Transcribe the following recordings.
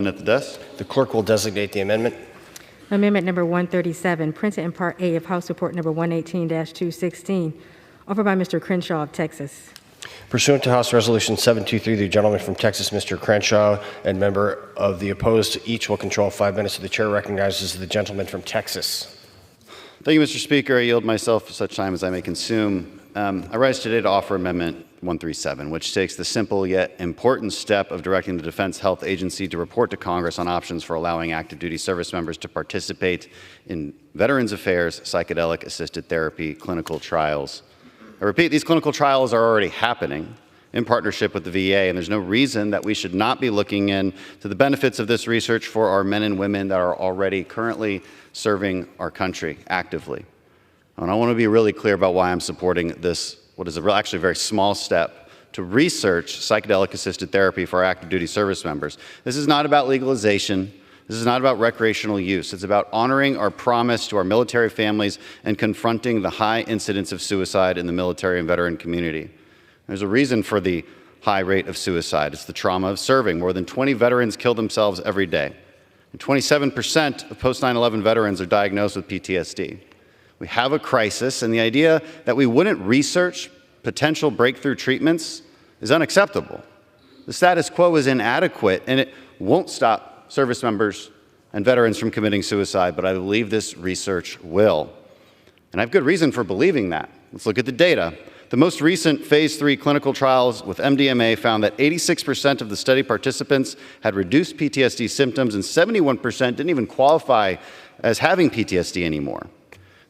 At the desk. The clerk will designate the amendment. Amendment number 137, printed in Part A of House Report number 118-216, offered by Mr. Crenshaw of Texas. Pursuant to House Resolution 723, the gentleman from Texas, Mr. Crenshaw, and member of the opposed each will control 5 minutes. The chair recognizes the gentleman from Texas. Thank you, Mr. Speaker. I yield myself for such time as I may consume. I rise today to offer Amendment 137, which takes the simple yet important step of directing the Defense Health Agency to report to Congress on options for allowing active duty service members to participate in Veterans Affairs psychedelic-assisted therapy clinical trials. I repeat, these clinical trials are already happening in partnership with the VA, and there's no reason that we should not be looking into the benefits of this research for our men and women that are already currently serving our country actively. And I want to be really clear about why I'm supporting this, what is actually a very small step to research psychedelic-assisted therapy for our active duty service members. This is not about legalization. This is not about recreational use. It's about honoring our promise to our military families and confronting the high incidence of suicide in the military and veteran community. There's a reason for the high rate of suicide. It's the trauma of serving. More than 20 veterans kill themselves every day. And 27% of post-9/11 veterans are diagnosed with PTSD. We have a crisis, and the idea that we wouldn't research potential breakthrough treatments is unacceptable. The status quo is inadequate, and it won't stop service members and veterans from committing suicide, but I believe this research will. And I have good reason for believing that. Let's look at the data. The most recent phase 3 clinical trials with MDMA found that 86% of the study participants had reduced PTSD symptoms, and 71% didn't even qualify as having PTSD anymore.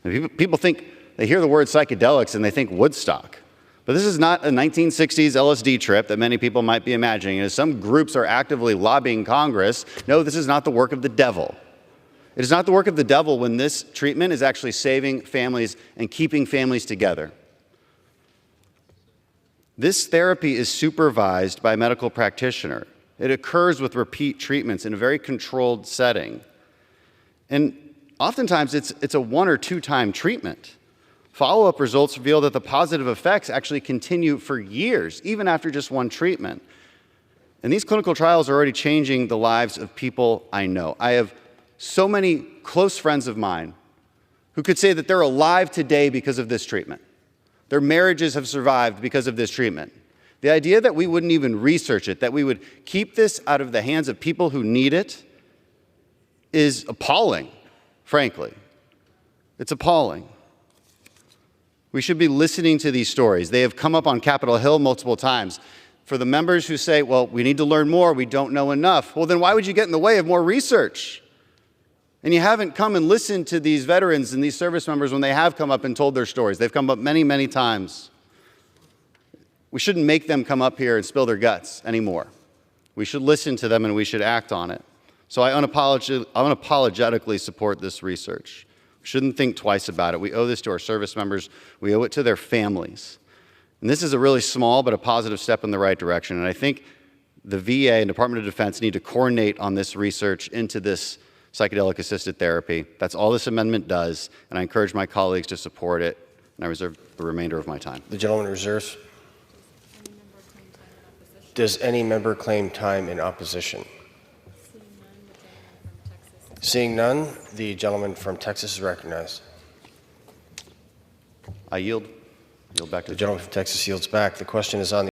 People think, they hear the word psychedelics and they think Woodstock. But this is not a 1960s LSD trip that many people might be imagining. As some groups are actively lobbying Congress, no, this is not the work of the devil. It is not the work of the devil when this treatment is actually saving families and keeping families together. This therapy is supervised by a medical practitioner. It occurs with repeat treatments in a very controlled setting. And oftentimes, it's a 1 or 2 time treatment. Follow-up results reveal that the positive effects actually continue for years, even after just 1 treatment. And these clinical trials are already changing the lives of people I know. I have so many close friends of mine who could say that they're alive today because of this treatment. Their marriages have survived because of this treatment. The idea that we wouldn't even research it, that we would keep this out of the hands of people who need it, is appalling. Frankly, it's appalling. We should be listening to these stories. They have come up on Capitol Hill multiple times. For the members who say, well, we need to learn more, we don't know enough, well, then why would you get in the way of more research? And you haven't come and listened to these veterans and these service members when they have come up and told their stories. They've come up many, many times. We shouldn't make them come up here and spill their guts anymore. We should listen to them and we should act on it. So I unapologetically support this research. We shouldn't think twice about it. We owe this to our service members. We owe it to their families. And this is a really small but a positive step in the right direction. And I think the VA and Department of Defense need to coordinate on this research into this psychedelic-assisted therapy. That's all this amendment does, and I encourage my colleagues to support it, and I reserve the remainder of my time. The gentleman reserves. Does any member claim time in opposition? Seeing none, the gentleman from Texas is recognized. I yield back to the gentleman from Texas yields back. The question is on the